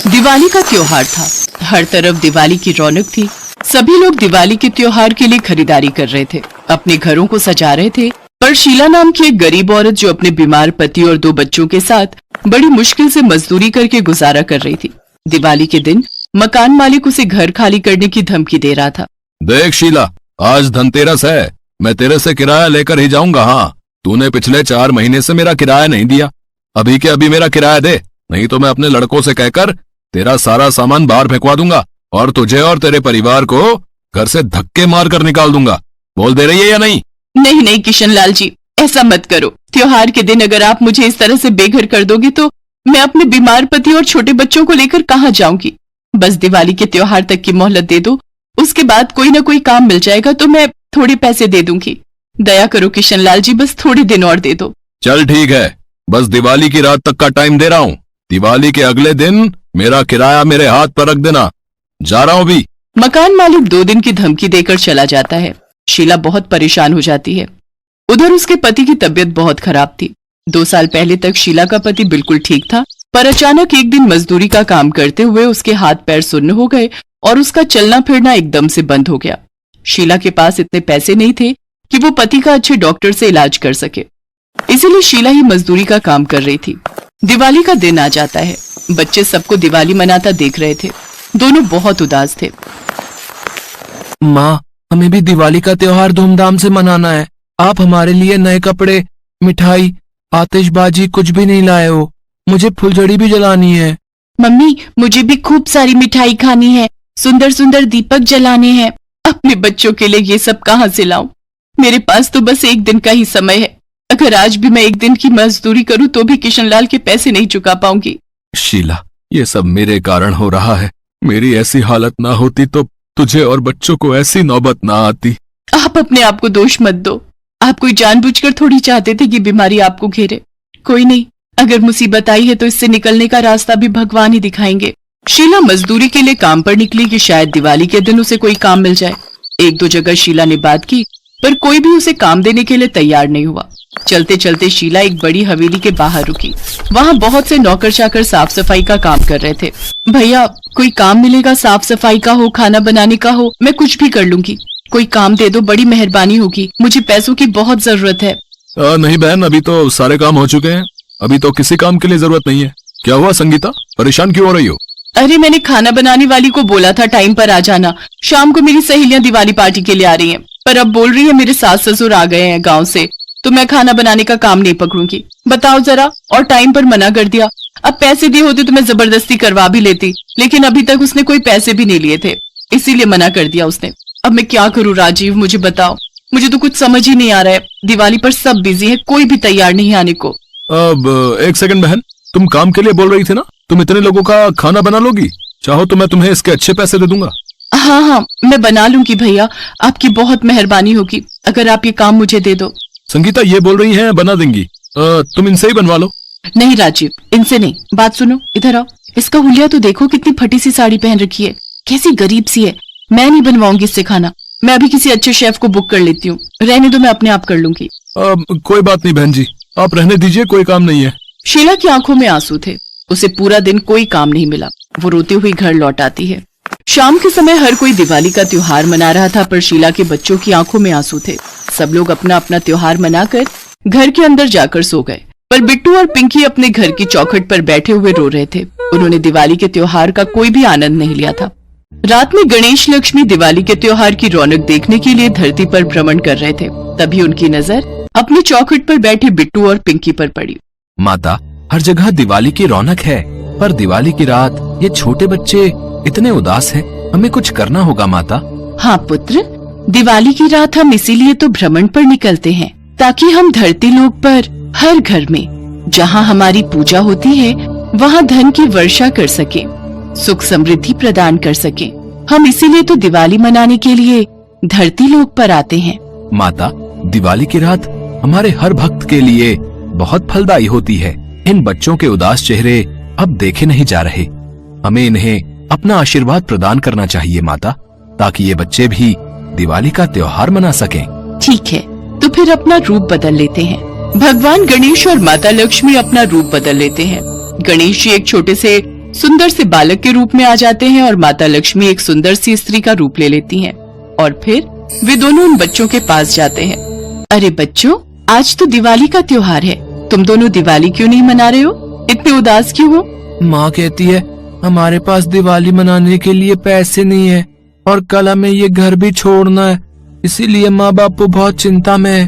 दिवाली का त्योहार था। हर तरफ दिवाली की रौनक थी। सभी लोग दिवाली के त्योहार के लिए खरीदारी कर रहे थे, अपने घरों को सजा रहे थे। पर शीला नाम की एक गरीब औरत जो अपने बीमार पति और 2 बच्चों के साथ बड़ी मुश्किल से मजदूरी करके गुजारा कर रही थी। दिवाली के दिन मकान मालिक उसे घर खाली करने की धमकी दे रहा था। देख शीला, आज धनतेरस है, मैं तेरे से किराया लेकर ही जाऊंगा। हाँ, तूने पिछले 4 महीने से मेरा किराया नहीं दिया। अभी के अभी मेरा किराया दे, नहीं तो मैं अपने लड़कों से कहकर तेरा सारा सामान बाहर फेंकवा दूंगा और तुझे और तेरे परिवार को घर से धक्के मार कर निकाल दूंगा। बोल दे रही है या नहीं? नहीं नहीं किशन लाल जी, ऐसा मत करो। त्योहार के दिन अगर आप मुझे इस तरह से बेघर कर दोगे तो मैं अपने बीमार पति और छोटे बच्चों को लेकर कहाँ जाऊंगी। बस दिवाली के त्योहार तक की मोहलत दे दो, उसके बाद कोई ना कोई काम मिल जाएगा तो मैं थोड़े पैसे दे दूंगी। दया करो किशन लाल जी, बस थोड़े दिन और दे दो। चल ठीक है, बस दिवाली की रात तक का टाइम दे रहा हूँ। दिवाली के अगले दिन मेरा किराया मेरे हाथ पर रख देना। जा रहा हूँ भी। मकान मालिक 2 दिन की धमकी देकर चला जाता है। शीला बहुत परेशान हो जाती है। उधर उसके पति की तबीयत बहुत खराब थी। 2 साल पहले तक शीला का पति बिल्कुल ठीक था, पर अचानक एक दिन मजदूरी का काम करते हुए उसके हाथ पैर सुन्न हो गए और उसका चलना फिरना एकदम से बंद हो गया। शीला के पास इतने पैसे नहीं थे कि वो पति का अच्छे डॉक्टर से इलाज कर सके, इसीलिए शीला ही मजदूरी का काम कर रही थी। दिवाली का दिन आ जाता है। बच्चे सबको दिवाली मनाता देख रहे थे। दोनों बहुत उदास थे। माँ, हमें भी दिवाली का त्योहार धूमधाम से मनाना है। आप हमारे लिए नए कपड़े, मिठाई, आतिशबाजी कुछ भी नहीं लाए हो। मुझे फुलझड़ी भी जलानी है। मम्मी, मुझे भी खूब सारी मिठाई खानी है, सुंदर सुंदर दीपक जलाने हैं। अपने बच्चों के लिए ये सब कहाँ से लाऊं? मेरे पास तो बस 1 दिन का ही समय है। अगर आज भी मैं 1 दिन की मजदूरी करूं तो भी किशनलाल के पैसे नहीं चुका पाऊंगी। शीला, ये सब मेरे कारण हो रहा है। मेरी ऐसी हालत ना होती तो तुझे और बच्चों को ऐसी नौबत ना आती। आप अपने आप को दोष मत दो। आप कोई जानबूझकर थोड़ी चाहते थे कि बीमारी आपको घेरे। कोई नहीं, अगर मुसीबत आई है तो इससे निकलने का रास्ता भी भगवान ही दिखाएंगे। शीला मजदूरी के लिए काम पर निकली कि शायद दिवाली के दिन उसे कोई काम मिल जाए। 1-2 जगह शीला ने बात की, पर कोई भी उसे काम देने के लिए तैयार नहीं हुआ। चलते चलते शीला एक बड़ी हवेली के बाहर रुकी। वहाँ बहुत से नौकर चाकर साफ सफाई का काम कर रहे थे। भैया, कोई काम मिलेगा? साफ सफाई का हो, खाना बनाने का हो, मैं कुछ भी कर लूंगी। कोई काम दे दो, बड़ी मेहरबानी होगी। मुझे पैसों की बहुत जरूरत है। नहीं बहन, अभी तो सारे काम हो चुके हैं। अभी तो किसी काम के लिए जरूरत नहीं है। क्या हुआ संगीता, परेशान क्यों हो रही हो? अरे, मैंने खाना बनाने वाली को बोला था टाइम पर आ जाना। शाम को मेरी सहेलियां दिवाली पार्टी के लिए आ रही हैं, पर अब बोल रही है मेरे सास ससुर आ गए हैं गाँव से, तो मैं खाना बनाने का काम नहीं पकड़ूंगी। बताओ जरा, और टाइम पर मना कर दिया। अब पैसे दिए होते तो मैं जबरदस्ती करवा भी लेती, लेकिन अभी तक उसने कोई पैसे भी नहीं लिए थे, इसीलिए मना कर दिया उसने। अब मैं क्या करूं राजीव, मुझे बताओ। मुझे तो कुछ समझ ही नहीं आ रहा है। दिवाली पर सब बिजी है, कोई भी तैयार नहीं आने को। अब 1 सेकंड बहन, तुम काम के लिए बोल रही थी ना? तुम इतने लोगों का खाना बना लोगी? चाहो तो मैं तुम्हें इसके अच्छे पैसे दे दूंगा। हाँ हाँ, मैं बना लूंगी भैया, आपकी बहुत मेहरबानी होगी अगर आप ये काम मुझे दे दो। संगीता ये बोल रही है बना देंगी, तुम इनसे ही बनवा लो। नहीं राजीव, इनसे नहीं। बात सुनो, इधर आओ। इसका हुलिया तो देखो, कितनी फटी सी साड़ी पहन रखी है, कैसी गरीब सी है। मैं नहीं बनवाऊंगी इससे खाना। मैं अभी किसी अच्छे शेफ को बुक कर लेती हूँ। रहने दो, मैं अपने आप कर लूंगी। कोई बात नहीं बहन जी, आप रहने दीजिए, कोई काम नहीं है। शीला की आंखों में आंसू थे। उसे पूरा दिन कोई काम नहीं मिला। वो रोती हुई घर लौट आती है। शाम के समय हर कोई दिवाली का त्योहार मना रहा था, पर शीला के बच्चों की आंखों में आंसू थे। सब लोग अपना अपना त्योहार मनाकर घर के अंदर जाकर सो गए, पर बिट्टू और पिंकी अपने घर की चौखट पर बैठे हुए रो रहे थे। उन्होंने दिवाली के त्योहार का कोई भी आनंद नहीं लिया था। रात में गणेश लक्ष्मी दिवाली के त्योहार की रौनक देखने के लिए धरती पर भ्रमण कर रहे थे। तभी उनकी नजर अपनी चौखट पर बैठे बिट्टू और पिंकी पर पड़ी। माता, हर जगह दिवाली की रौनक है, पर दिवाली की रात ये छोटे बच्चे इतने उदास हैं। हमें कुछ करना होगा माता। हाँ पुत्र, दिवाली की रात हम इसीलिए तो भ्रमण पर निकलते हैं, ताकि हम धरती लोक पर हर घर में जहाँ हमारी पूजा होती है वहाँ धन की वर्षा कर सके, सुख समृद्धि प्रदान कर सके। हम इसीलिए तो दिवाली मनाने के लिए धरती लोक पर आते हैं। माता, दिवाली की रात हमारे हर भक्त के लिए बहुत फलदायी होती है। इन बच्चों के उदास चेहरे अब देखे नहीं जा रहे। हमें इन्हें अपना आशीर्वाद प्रदान करना चाहिए माता, ताकि ये बच्चे भी दिवाली का त्योहार मना सकें। ठीक है, तो फिर अपना रूप बदल लेते हैं। भगवान गणेश और माता लक्ष्मी अपना रूप बदल लेते हैं। गणेश जी एक छोटे से सुंदर से बालक के रूप में आ जाते हैं और माता लक्ष्मी एक सुंदर सी स्त्री का रूप ले लेती हैं। और फिर वे दोनों उन बच्चों के पास जाते हैं। अरे बच्चों, आज तो दिवाली का त्योहार है, तुम दोनों दिवाली क्यों नहीं मना रहे हो? इतने उदास क्यों हो? माँ कहती है हमारे पास दिवाली मनाने के लिए पैसे नहीं है और कल हमें ये घर भी छोड़ना है, इसीलिए माँ बापू बहुत चिंता में है।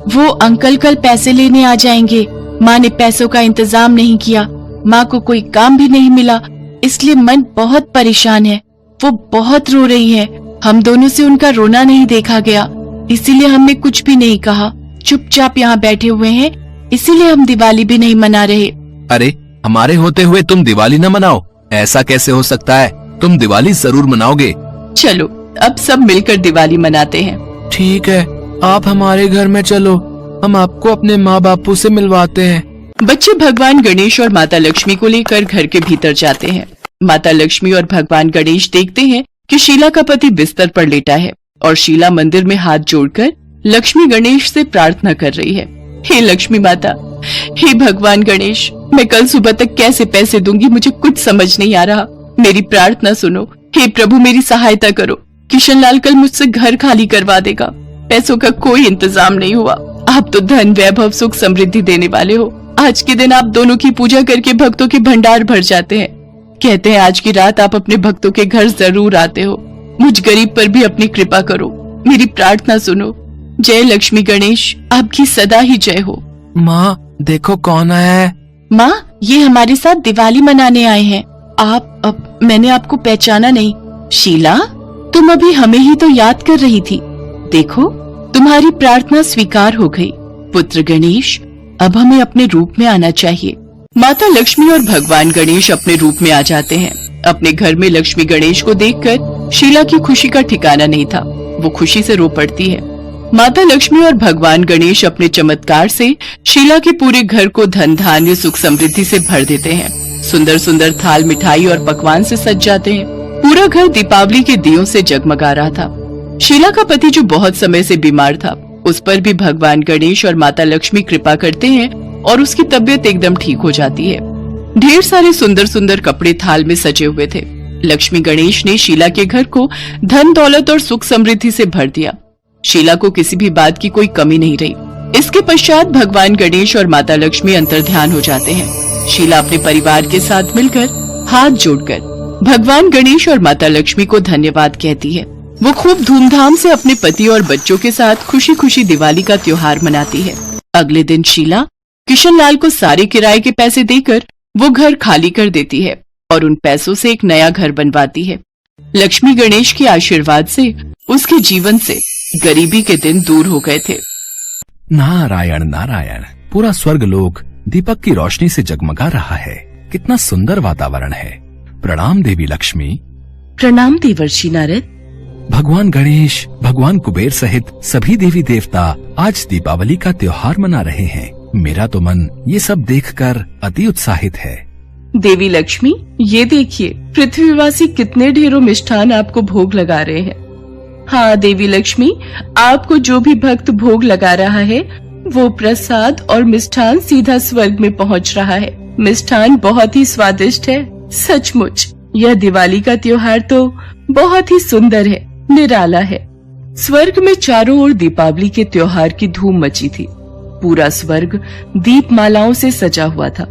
वो अंकल कल पैसे लेने आ जाएंगे। माँ ने पैसों का इंतजाम नहीं किया, माँ को कोई काम भी नहीं मिला, इसलिए मन बहुत परेशान है। वो बहुत रो रही है। हम दोनों से उनका रोना नहीं देखा गया, इसीलिए हमने कुछ भी नहीं कहा, चुपचाप यहाँ बैठे हुए हैं, इसीलिए हम दिवाली भी नहीं मना रहे। अरे हमारे होते हुए तुम दिवाली न मनाओ, ऐसा कैसे हो सकता है? तुम दिवाली जरूर मनाओगे। चलो अब सब मिलकर दिवाली मनाते हैं। ठीक है, आप हमारे घर में चलो, हम आपको अपने माँ बापू से मिलवाते हैं। बच्चे भगवान गणेश और माता लक्ष्मी को लेकर घर के भीतर जाते हैं। माता लक्ष्मी और भगवान गणेश देखते हैं कि शीला का पति बिस्तर पर लेटा है और शीला मंदिर में हाथ जोड़कर लक्ष्मी गणेश से प्रार्थना कर रही है। हे लक्ष्मी माता, हे भगवान गणेश, मैं कल सुबह तक कैसे पैसे दूंगी, मुझे कुछ समझ नहीं आ रहा। मेरी प्रार्थना सुनो। हे प्रभु, मेरी सहायता करो। किशन लाल कल मुझसे घर खाली करवा देगा, पैसों का कोई इंतजाम नहीं हुआ। आप तो धन, वैभव, सुख, समृद्धि देने वाले हो। आज के दिन आप दोनों की पूजा करके भक्तों के भंडार भर जाते हैं। कहते हैं आज की रात आप अपने भक्तों के घर जरूर आते हो। मुझ गरीब पर भी अपनी कृपा करो, मेरी प्रार्थना सुनो। जय लक्ष्मी गणेश, आपकी सदा ही जय हो। माँ देखो कौन आया है। माँ, ये हमारे साथ दिवाली मनाने आए हैं। मैंने आपको पहचाना नहीं। शीला, तुम अभी हमें ही तो याद कर रही थी। देखो, तुम्हारी प्रार्थना स्वीकार हो गई। पुत्र गणेश, अब हमें अपने रूप में आना चाहिए। माता लक्ष्मी और भगवान गणेश अपने रूप में आ जाते हैं। अपने घर में लक्ष्मी गणेश को देखकर शीला की खुशी का ठिकाना नहीं था, वो खुशी से रो पड़ती है। माता लक्ष्मी और भगवान गणेश अपने चमत्कार से शीला के पूरे घर को धन, धान्य, सुख, समृद्धि से भर देते हैं। सुंदर सुंदर थाल, मिठाई और पकवान से सज जाते हैं। पूरा घर दीपावली के दियों से जगमगा रहा था। शीला का पति जो बहुत समय से बीमार था, उस पर भी भगवान गणेश और माता लक्ष्मी कृपा करते हैं और उसकी तबीयत एकदम ठीक हो जाती है। ढेर सारे सुंदर सुंदर कपड़े थाल में सजे हुए थे। लक्ष्मी गणेश ने शीला के घर को धन, दौलत और सुख समृद्धि से भर दिया। शीला को किसी भी बात की कोई कमी नहीं रही। इसके पश्चात भगवान गणेश और माता लक्ष्मी अंतर्ध्यान हो जाते हैं। शीला अपने परिवार के साथ मिलकर हाथ जोड़कर भगवान गणेश और माता लक्ष्मी को धन्यवाद कहती है। वो खूब धूमधाम से अपने पति और बच्चों के साथ खुशी खुशी दिवाली का त्योहार मनाती है। अगले दिन शीला किशन लाल को सारे किराए के पैसे देकर वो घर खाली कर देती है और उन पैसों से एक नया घर बनवाती है। लक्ष्मी गणेश के आशीर्वाद से उसके जीवन से गरीबी के दिन दूर हो गए थे। नारायण नारायण, पूरा स्वर्ग लोक दीपक की रोशनी से जगमगा रहा है। कितना सुंदर वातावरण है। प्रणाम देवी लक्ष्मी। प्रणाम देवर्षि नारद। भगवान गणेश, भगवान कुबेर सहित सभी देवी देवता आज दीपावली का त्योहार मना रहे हैं। मेरा तो मन ये सब देखकर अति उत्साहित है। देवी लक्ष्मी, ये देखिए पृथ्वीवासी कितने ढेरों मिष्ठान आपको भोग लगा रहे हैं। हाँ देवी लक्ष्मी, आपको जो भी भक्त भोग लगा रहा है वो प्रसाद और मिष्ठान सीधा स्वर्ग में पहुंच रहा है। मिष्ठान बहुत ही स्वादिष्ट है। सचमुच यह दिवाली का त्योहार तो बहुत ही सुंदर है, निराला है। स्वर्ग में चारों ओर दीपावली के त्योहार की धूम मची थी। पूरा स्वर्ग दीप मालाओं से सजा हुआ था।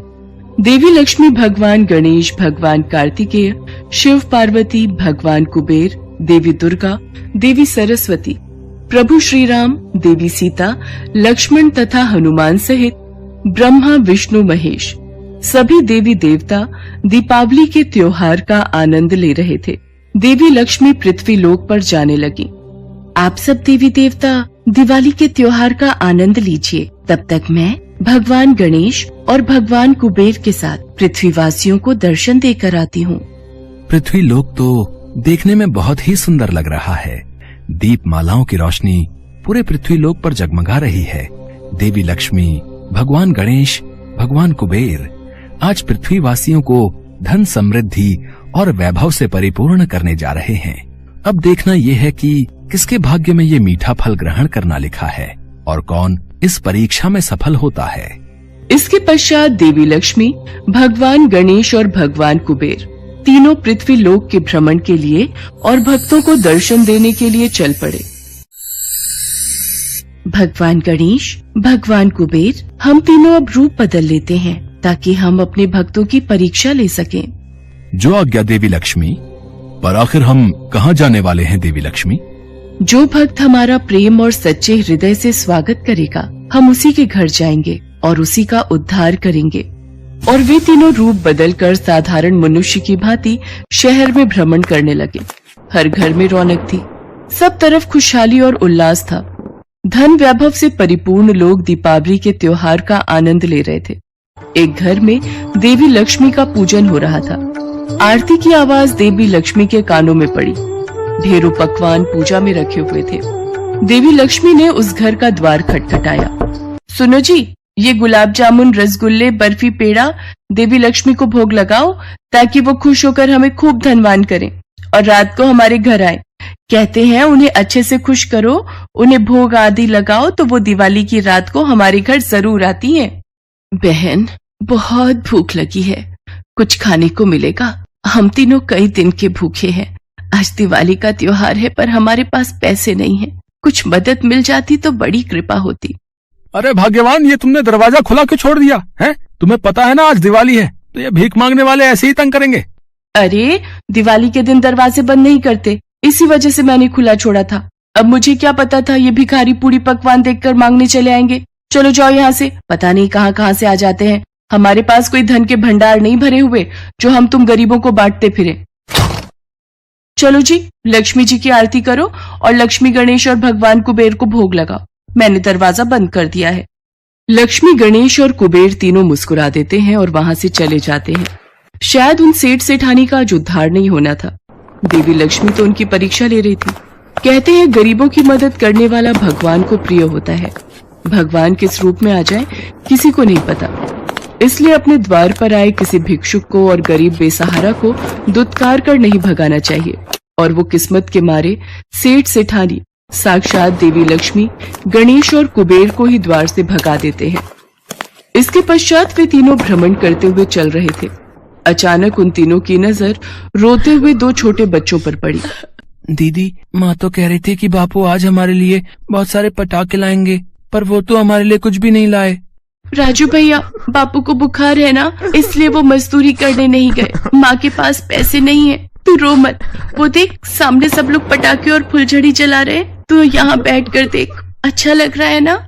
देवी लक्ष्मी, भगवान गणेश, भगवान कार्तिकेय, शिव पार्वती, भगवान कुबेर, देवी दुर्गा, देवी सरस्वती, प्रभु श्री राम, देवी सीता, लक्ष्मण तथा हनुमान सहित ब्रह्मा, विष्णु, महेश सभी देवी देवता दीपावली के त्योहार का आनंद ले रहे थे। देवी लक्ष्मी पृथ्वी लोक पर जाने लगी। आप सब देवी देवता दिवाली के त्योहार का आनंद लीजिए, तब तक मैं भगवान गणेश और भगवान कुबेर के साथ पृथ्वीवासियों को दर्शन देकर आती हूँ। पृथ्वी लोक तो देखने में बहुत ही सुंदर लग रहा है। दीप मालाओं की रोशनी पूरे पृथ्वी लोक पर जगमगा रही है। देवी लक्ष्मी, भगवान गणेश, भगवान कुबेर आज पृथ्वीवासियों को धन, समृद्धि और वैभव से परिपूर्ण करने जा रहे हैं। अब देखना यह है कि किसके भाग्य में ये मीठा फल ग्रहण करना लिखा है और कौन इस परीक्षा में सफल होता है। इसके पश्चात देवी लक्ष्मी, भगवान गणेश और भगवान कुबेर तीनों पृथ्वी लोक के भ्रमण के लिए और भक्तों को दर्शन देने के लिए चल पड़े। भगवान गणेश, भगवान कुबेर, हम तीनों अब रूप बदल लेते हैं ताकि हम अपने भक्तों की परीक्षा ले सकें। जो आज्ञा देवी लक्ष्मी। पर आखिर हम कहाँ जाने वाले हैं देवी लक्ष्मी? जो भक्त हमारा प्रेम और सच्चे हृदय से स्वागत करेगा, हम उसी के घर जाएंगे और उसी का उद्धार करेंगे। और वे तीनों रूप बदलकर साधारण मनुष्य की भांति शहर में भ्रमण करने लगे। हर घर में रौनक थी, सब तरफ खुशहाली और उल्लास था। धन वैभव से परिपूर्ण लोग दीपावली के त्योहार का आनंद ले रहे थे। एक घर में देवी लक्ष्मी का पूजन हो रहा था। आरती की आवाज देवी लक्ष्मी के कानों में पड़ी। ढेरों पकवान पूजा में रखे हुए थे। देवी लक्ष्मी ने उस घर का द्वार खटखटाया। सुनो जी, ये गुलाब जामुन, रसगुल्ले, बर्फी, पेड़ा देवी लक्ष्मी को भोग लगाओ ताकि वो खुश होकर हमें खूब धनवान करें और रात को हमारे घर आए। कहते हैं उन्हें अच्छे से खुश करो, उन्हें भोग आदि लगाओ तो वो दिवाली की रात को हमारे घर जरूर आती हैं। बहन, बहुत भूख लगी है, कुछ खाने को मिलेगा? हम तीनों कई दिन के भूखे हैं। आज दिवाली का त्योहार है पर हमारे पास पैसे नहीं है। कुछ मदद मिल जाती तो बड़ी कृपा होती। अरे भाग्यवान, ये तुमने दरवाजा खुला क्यों छोड़ दिया है? तुम्हें पता है ना आज दिवाली है, तो ये भीख मांगने वाले ऐसे ही तंग करेंगे। अरे, दिवाली के दिन दरवाजे बंद नहीं करते, इसी वजह से मैंने खुला छोड़ा था। अब मुझे क्या पता था ये भिखारी पूरी पकवान देखकर मांगने चले आएंगे। चलो जाओ यहाँ से, पता नहीं कहाँ कहाँ से आ जाते हैं। हमारे पास कोई धन के भंडार नहीं भरे हुए जो हम तुम गरीबों को बांटते फिरे। चलो जी, लक्ष्मी जी की आरती करो और लक्ष्मी, गणेश और भगवान कुबेर को भोग लगाओ। मैंने दरवाजा बंद कर दिया है। लक्ष्मी, गणेश और कुबेर तीनों मुस्कुरा देते हैं और वहां से चले जाते हैं। शायद उन सेठ सेठानी का आज उद्धार नहीं होना था। देवी लक्ष्मी तो उनकी परीक्षा ले रही थी। कहते हैं गरीबों की मदद करने वाला भगवान को प्रिय होता है। भगवान किस रूप में आ जाए किसी को नहीं पता, इसलिए अपने द्वार पर आए किसी भिक्षुक को और गरीब बेसहारा को दुत्कार कर नहीं भगाना चाहिए। और वो किस्मत के मारे सेठ सेठानी साक्षात देवी लक्ष्मी, गणेश और कुबेर को ही द्वार से भगा देते हैं। इसके पश्चात वे तीनों भ्रमण करते हुए चल रहे थे। अचानक उन तीनों की नजर रोते हुए दो छोटे बच्चों पर पड़ी। दीदी, माँ तो कह रही थी कि बापू आज हमारे लिए बहुत सारे पटाखे लाएंगे, पर वो तो हमारे लिए कुछ भी नहीं लाए। राजू भैया, बापू को बुखार है ना, इसलिए वो मजदूरी करने नहीं गए। माँ के पास पैसे नहीं है। तू रो मत, वो देख सामने सब लोग पटाखे और फुलझड़ी जला रहे। तू यहाँ बैठ कर देख, अच्छा लग रहा है ना?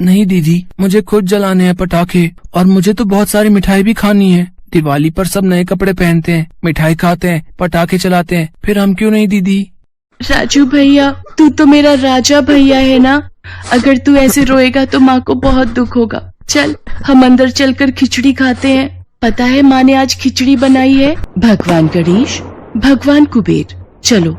नहीं दीदी, मुझे खुद जलाने हैं पटाखे, और मुझे तो बहुत सारी मिठाई भी खानी है। दिवाली पर सब नए कपड़े पहनते हैं, मिठाई खाते हैं, पटाखे चलाते हैं, फिर हम क्यों नहीं दीदी? राजू भैया, तू तो मेरा राजा भैया है ना। अगर तू ऐसे रोएगा तो माँ को बहुत दुख होगा। चल, हम अंदर चलकर खिचड़ी खाते हैं। पता है माँ ने आज खिचड़ी बनाई है। भगवान गणेश, भगवान कुबेर, चलो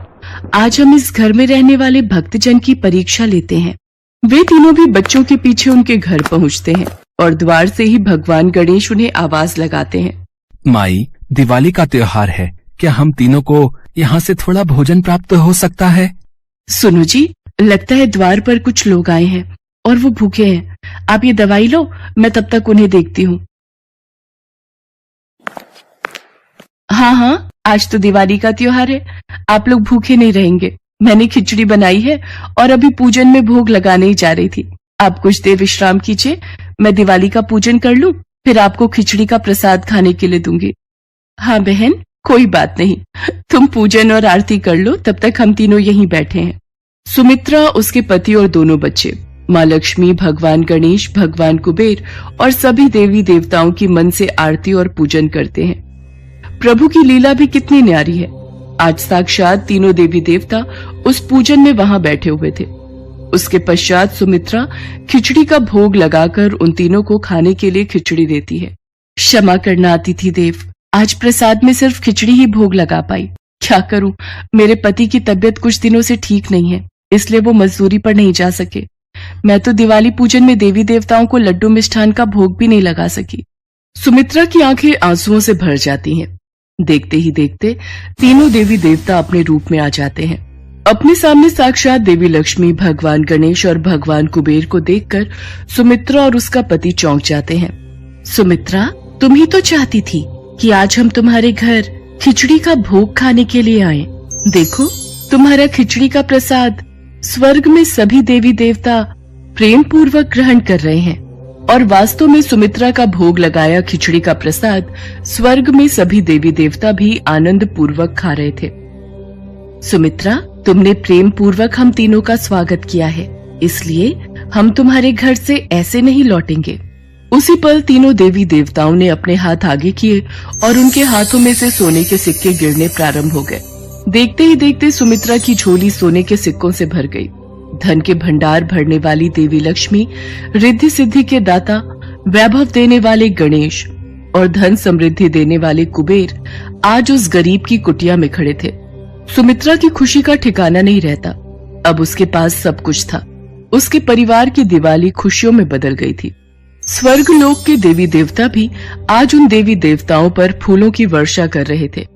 आज हम इस घर में रहने वाले भक्तजन की परीक्षा लेते हैं। वे तीनों भी बच्चों के पीछे उनके घर पहुँचते हैं और द्वार से ही भगवान गणेश उन्हें आवाज लगाते हैं। माई, दिवाली का त्योहार है, क्या हम तीनों को यहाँ से थोड़ा भोजन प्राप्त हो सकता है? सुनो जी, लगता है द्वार पर कुछ लोग आए हैं और वो भूखे हैं। आप ये दवाई लो, मैं तब तक उन्हें देखती हूँ। हाँ हाँ, आज तो दिवाली का त्योहार है, आप लोग भूखे नहीं रहेंगे। मैंने खिचड़ी बनाई है और अभी पूजन में भोग लगाने ही जा रही थी। आप कुछ देर विश्राम कीजिए, मैं दिवाली का पूजन कर लूं, फिर आपको खिचड़ी का प्रसाद खाने के लिए दूंगी। हाँ बहन, कोई बात नहीं, तुम पूजन और आरती कर लो, तब तक हम तीनों यहीं बैठे हैं। सुमित्रा, उसके पति और दोनों बच्चे, माँ लक्ष्मी, भगवान गणेश, भगवान कुबेर और सभी देवी देवताओं की मन से आरती और पूजन करते हैं। प्रभु की लीला भी कितनी न्यारी है। आज साक्षात तीनों देवी देवता उस पूजन में वहां बैठे हुए थे। उसके पश्चात सुमित्रा खिचड़ी का भोग लगाकर उन तीनों को खाने के लिए खिचड़ी देती है। क्षमा करना अतिथि देव, आज प्रसाद में सिर्फ खिचड़ी ही भोग लगा पाई। क्या करूं, मेरे पति की तबीयत कुछ दिनों से ठीक नहीं है, इसलिए वो मजदूरी पर नहीं जा सके। मैं तो दिवाली पूजन में देवी देवताओं को लड्डू मिष्ठान का भोग भी नहीं लगा सकी। सुमित्रा की आंखें आंसुओं से भर जाती हैं। देखते ही देखते तीनों देवी देवता अपने रूप में आ जाते हैं। अपने सामने साक्षात देवी लक्ष्मी, भगवान गणेश और भगवान कुबेर को देखकर सुमित्रा और उसका पति चौंक जाते हैं। सुमित्रा, तुम ही तो चाहती थी कि आज हम तुम्हारे घर खिचड़ी का भोग खाने के लिए आए। देखो, तुम्हारा खिचड़ी का प्रसाद स्वर्ग में सभी देवी देवता प्रेम पूर्वक ग्रहण कर रहे हैं। और वास्तव में सुमित्रा का भोग लगाया खिचड़ी का प्रसाद स्वर्ग में सभी देवी देवता भी आनंद पूर्वक खा रहे थे। सुमित्रा, तुमने प्रेम पूर्वक हम तीनों का स्वागत किया है, इसलिए हम तुम्हारे घर से ऐसे नहीं लौटेंगे। उसी पल तीनों देवी देवताओं ने अपने हाथ आगे किए और उनके हाथों में से सोने के सिक्के गिरने प्रारंभ हो गए। देखते ही देखते सुमित्रा की झोली सोने के सिक्कों से भर गई। धन के भंडार भरने वाली देवी लक्ष्मी, रिद्धि सिद्धि के दाता, वैभव देने वाले गणेश और धन समृद्धि देने वाले कुबेर आज उस गरीब की कुटिया में खड़े थे। सुमित्रा की खुशी का ठिकाना नहीं रहता। अब उसके पास सब कुछ था। उसके परिवार की दिवाली खुशियों में बदल गई थी। स्वर्ग लोक के देवी देवता भी आज उन देवी देवताओं पर फूलों की वर्षा कर रहे थे।